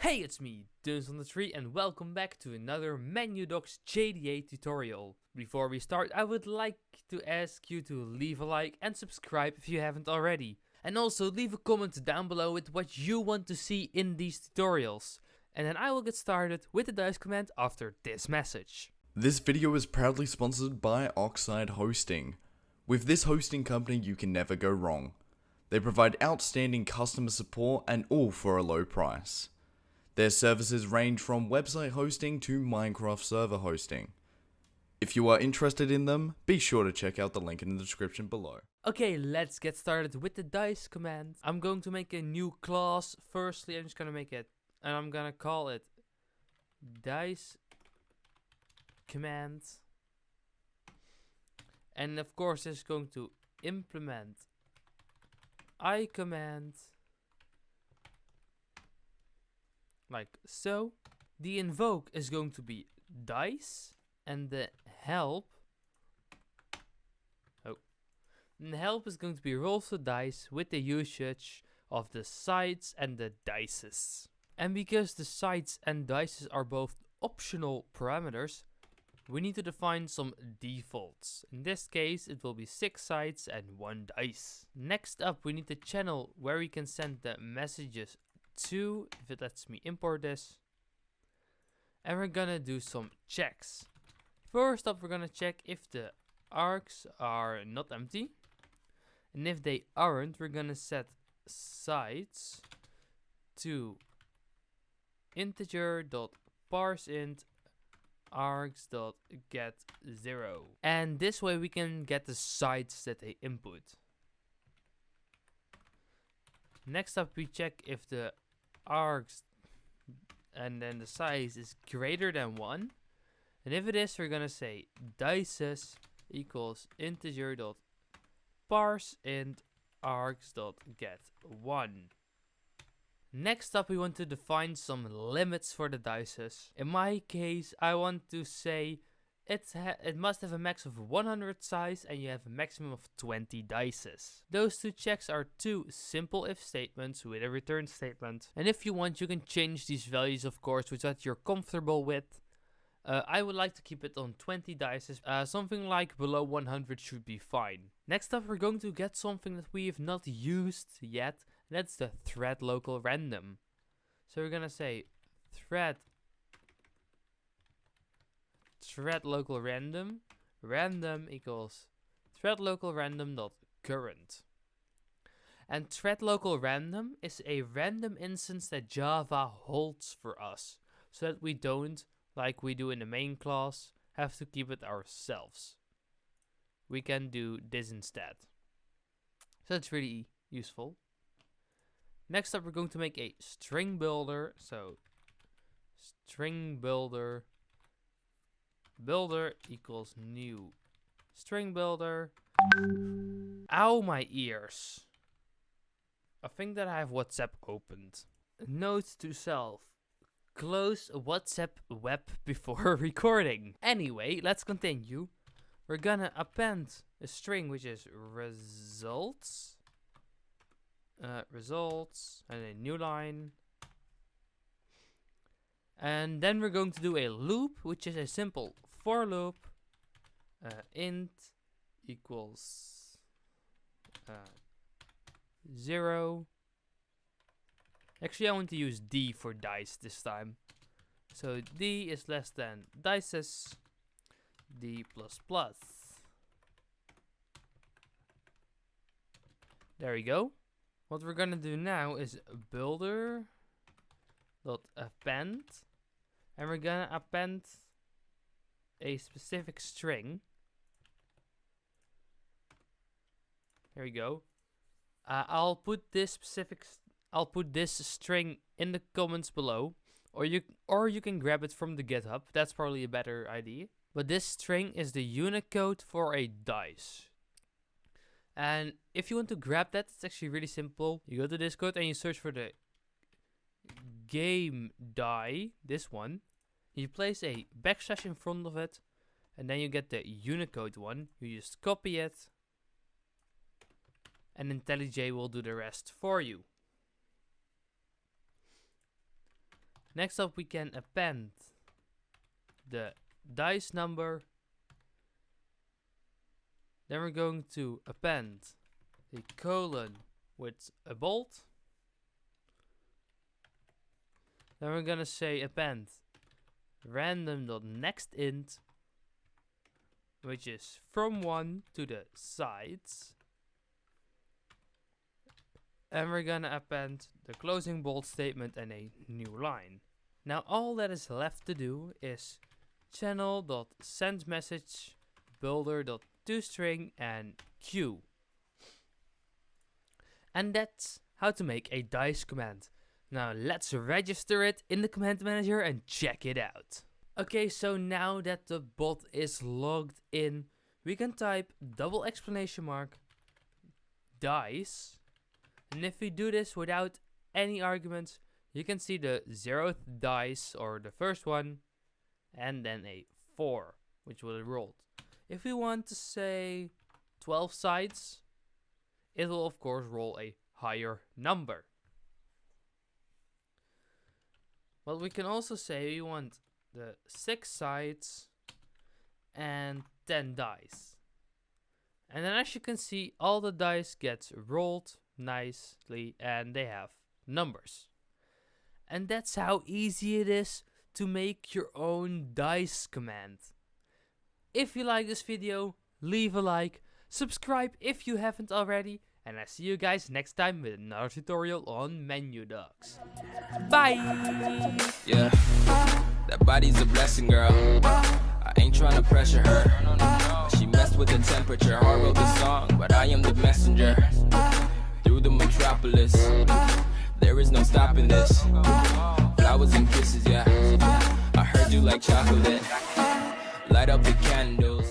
Hey, it's me, Duncan on the tree, and welcome back to another MenuDocs JDA tutorial. Before we start, I would like to ask you to leave a like and subscribe if you haven't already. And also leave a comment down below with what you want to see in these tutorials. And then I will get started with the dice command after this message. This video is proudly sponsored by Oxide Hosting. With this hosting company, you can never go wrong. They provide outstanding customer support and all for a low price. Their services range from website hosting to Minecraft server hosting. If you are interested in them, be sure to check out the link in the description below. Okay, let's get started with the dice command. I'm going to make a new class. Firstly, I'm just going to make it, and I'm going to call it dice command. And of course, it's going to implement I command like so. The invoke is going to be dice, and the help. And the help is going to be rolls the dice with the usage of the sides and the dices. And because the sides and dices are both optional parameters, we need to define some defaults. In this case, it will be 6 sides and 1 dice. Next up, we need the channel where we can send the messages to, if it lets me import this. And we're gonna do some checks. First up, we're gonna check if the args are not empty. And if they aren't, we're gonna set sides to integer.parseInt args.get0. And this way we can get the sides that they input. Next up, we check if the args and then the size is greater than 1. And if it is, we're gonna say dices equals integer.parseInt args.get1. Next up, we want to define some limits for the dices. In my case, I want to say it must have a max of 100 size and you have a maximum of 20 dices. Those two checks are two simple if statements with a return statement. And if you want, you can change these values, of course, which that you're comfortable with. I would like to keep it on 20 dices. Something like below 100 should be fine. Next up, we're going to get something that we have not used yet. That's the thread local random. So we're gonna say thread local random equals thread local random dot current. And thread local random is a random instance that Java holds for us, so that we don't, like we do in the main class, have to keep it ourselves. We can do this instead. So it's really useful. Next up, we're going to make a string builder. So string builder equals new string builder. Ow, my ears. I think that I have WhatsApp opened. Note to self: close WhatsApp web before recording. Anyway, let's continue. We're gonna append a string which is results and a new line. And then we're going to do a loop, which is a simple for loop. Int equals 0. Actually, I want to use d for dice this time. So d is less than dices, d plus plus. There we go. What we're gonna do now is builder.append, and we're gonna append a specific string. Here we go. I'll put this string in the comments below, or you can grab it from the GitHub. That's probably a better idea. But this string is the Unicode for a dice. And if you want to grab that, it's actually really simple. You go to Discord and you search for the game die, this one. You place a backslash in front of it, and then you get the Unicode one. You just copy it, and IntelliJ will do the rest for you. Next up, we can append the dice number. Then we're going to append a colon with a bold. Then we're gonna say append random.nextInt, which is from 1 to the sides. And we're gonna append the closing bold statement and a new line. Now all that is left to do is channel.sendMessage builder.toString and q. And that's how to make a dice command. Now let's register it in the command manager and check it out. Okay, so now that the bot is logged in, we can type $! And if we do this without any arguments, you can see the 0th dice, or the first one, and then a 4, which will have rolled. If we want to say 12 sides, it will of course roll a higher number. But we can also say we want the 6 sides and 10 dice. And then as you can see, all the dice gets rolled nicely and they have numbers. And that's how easy it is to make your own dice command. If you like this video, leave a like, subscribe if you haven't already, and I see you guys next time with another tutorial on MenuDocs. Bye! Yeah, that body's a blessing, girl. I ain't trying to pressure her. She messed with the temperature. I wrote the song, but I am the messenger. Through the metropolis, there is no stopping this. Flowers and kisses, yeah. I heard you like chocolate. Light up the candles.